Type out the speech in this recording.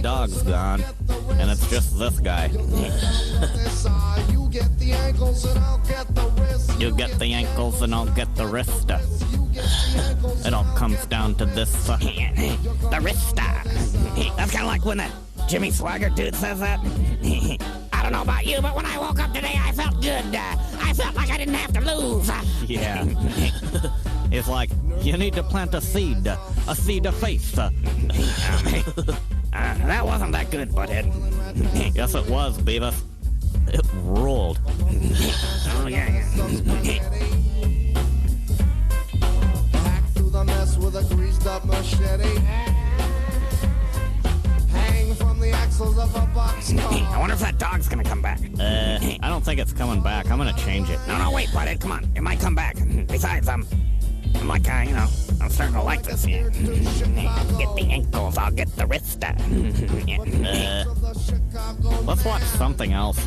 dog's gone, and it's just this guy. You get the ankles and I'll get the wrist. You get the ankles and I'll get the wrist. It all comes down to this. The wrist. That's kind of like when that Jimmy Swaggart dude says that. I don't know about you, but when I woke up today, I felt good. I felt like I didn't have to lose. Yeah. It's like, you need to plant a seed of faith. That wasn't that good, butthead. Yes, it was, Beavis. It rolled. Oh, yeah. Hack through the mess with a greased up machete. Hang from the axles of a boxcar. I wonder if that dog's gonna come back. I don't think it's coming back. I'm gonna change it. No, wait, butthead, come on. It might come back. Besides, I'm like, I'm starting to like this. Yeah. Get the ankles, I'll get the wrist. Let's watch something else.